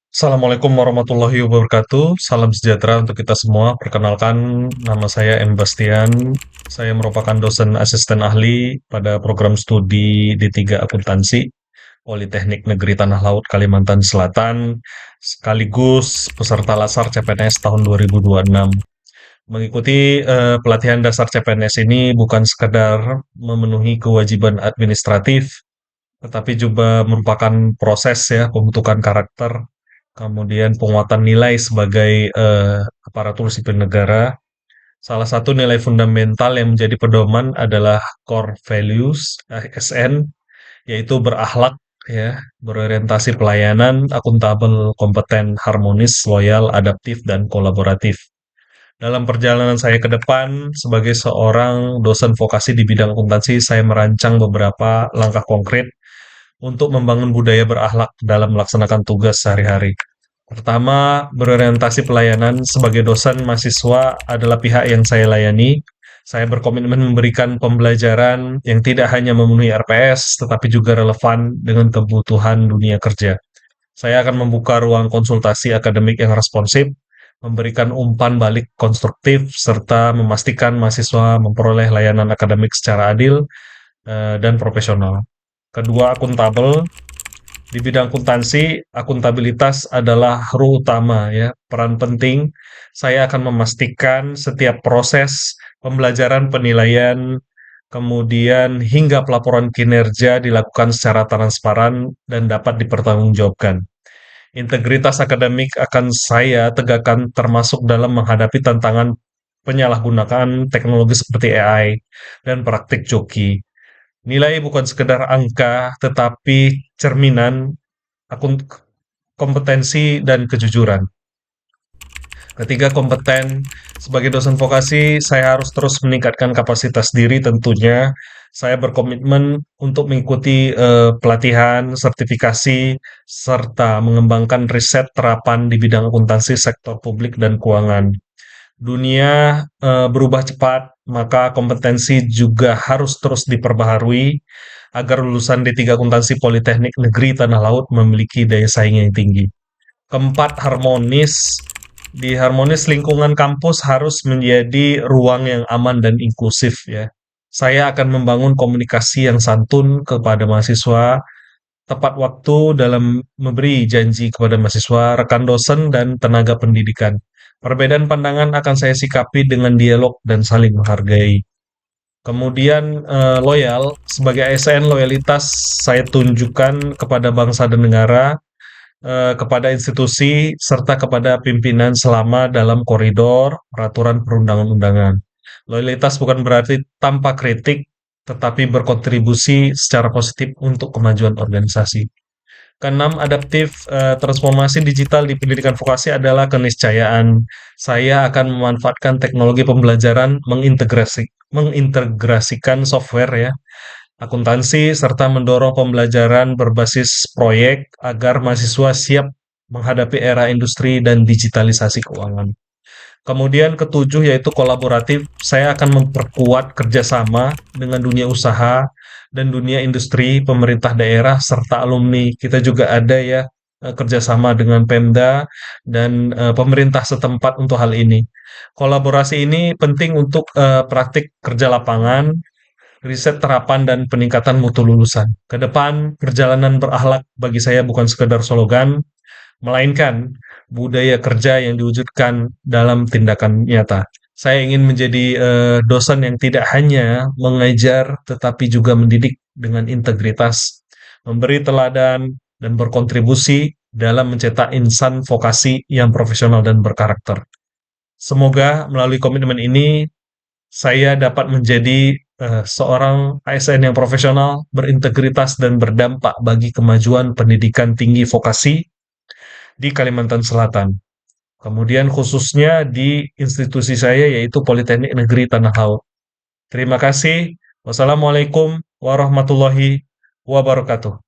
Assalamualaikum warahmatullahi wabarakatuh. Salam sejahtera untuk kita semua. Perkenalkan, nama saya M. Bastian. Saya merupakan dosen asisten ahli pada program studi D3 Akuntansi Politeknik Negeri Tanah Laut Kalimantan Selatan, sekaligus peserta Lasar CPNS tahun 2026. Mengikuti pelatihan dasar CPNS ini bukan sekadar memenuhi kewajiban administratif, tetapi juga merupakan proses ya pembentukan karakter, kemudian penguatan nilai sebagai aparatur sipil negara. Salah satu nilai fundamental yang menjadi pedoman adalah core values (ASN), yaitu berakhlak, ya, berorientasi pelayanan, akuntabel, kompeten, harmonis, loyal, adaptif, dan kolaboratif. Dalam perjalanan saya ke depan sebagai seorang dosen vokasi di bidang akuntansi, saya merancang beberapa langkah konkret untuk membangun budaya berakhlak dalam melaksanakan tugas sehari-hari. Pertama, berorientasi pelayanan. Sebagai dosen mahasiswa adalah pihak yang saya layani. Saya berkomitmen memberikan pembelajaran yang tidak hanya memenuhi RPS, tetapi juga relevan dengan kebutuhan dunia kerja. Saya akan membuka ruang konsultasi akademik yang responsif, memberikan umpan balik konstruktif, serta memastikan mahasiswa memperoleh layanan akademik secara adil dan profesional. Kedua, akuntabel. Di bidang akuntansi, akuntabilitas adalah huru utama ya, peran penting. Saya akan memastikan setiap proses pembelajaran, penilaian, kemudian hingga pelaporan kinerja dilakukan secara transparan dan dapat dipertanggungjawabkan. Integritas akademik akan saya tegakkan termasuk dalam menghadapi tantangan penyalahgunaan teknologi seperti AI dan praktik joki. Nilai bukan sekedar angka, tetapi cerminan akun kompetensi dan kejujuran. Ketiga, kompeten. Sebagai dosen vokasi, saya harus terus meningkatkan kapasitas diri tentunya. Saya berkomitmen untuk mengikuti pelatihan, sertifikasi, serta mengembangkan riset terapan di bidang akuntansi sektor publik dan keuangan. Dunia berubah cepat, maka kompetensi juga harus terus diperbaharui agar lulusan D3 Akuntansi Politeknik Negeri Tanah Laut memiliki daya saing yang tinggi. Keempat, harmonis. Di harmonis lingkungan kampus harus menjadi ruang yang aman dan inklusif ya. Saya akan membangun komunikasi yang santun kepada mahasiswa, tepat waktu dalam memberi janji kepada mahasiswa, rekan dosen, dan tenaga pendidikan. Perbedaan pandangan akan saya sikapi dengan dialog dan saling menghargai. Kemudian loyal, sebagai ASN loyalitas saya tunjukkan kepada bangsa dan negara, kepada institusi, serta kepada pimpinan selama dalam koridor peraturan perundang-undangan. Loyalitas bukan berarti tanpa kritik, tetapi berkontribusi secara positif untuk kemajuan organisasi. Keenam, adaptif, transformasi digital di pendidikan vokasi adalah keniscayaan. Saya akan memanfaatkan teknologi pembelajaran, mengintegrasikan software ya, akuntansi, serta mendorong pembelajaran berbasis proyek agar mahasiswa siap menghadapi era industri dan digitalisasi keuangan. Kemudian ketujuh yaitu kolaboratif. Saya akan memperkuat kerjasama dengan dunia usaha dan dunia industri, pemerintah daerah, serta alumni. Kita juga ada ya kerjasama dengan Pemda dan pemerintah setempat untuk hal ini. Kolaborasi ini penting untuk praktik kerja lapangan, riset terapan, dan peningkatan mutu lulusan. Ke depan, perjalanan berakhlak bagi saya bukan sekedar slogan, melainkan budaya kerja yang diwujudkan dalam tindakan nyata. Saya ingin menjadi dosen yang tidak hanya mengajar, tetapi juga mendidik dengan integritas, memberi teladan, dan berkontribusi dalam mencetak insan vokasi yang profesional dan berkarakter. Semoga melalui komitmen ini, saya dapat menjadi seorang ASN yang profesional, berintegritas, dan berdampak bagi kemajuan pendidikan tinggi vokasi di Kalimantan Selatan. Kemudian khususnya di institusi saya yaitu Politeknik Negeri Tanah Laut. Terima kasih. Wassalamualaikum warahmatullahi wabarakatuh.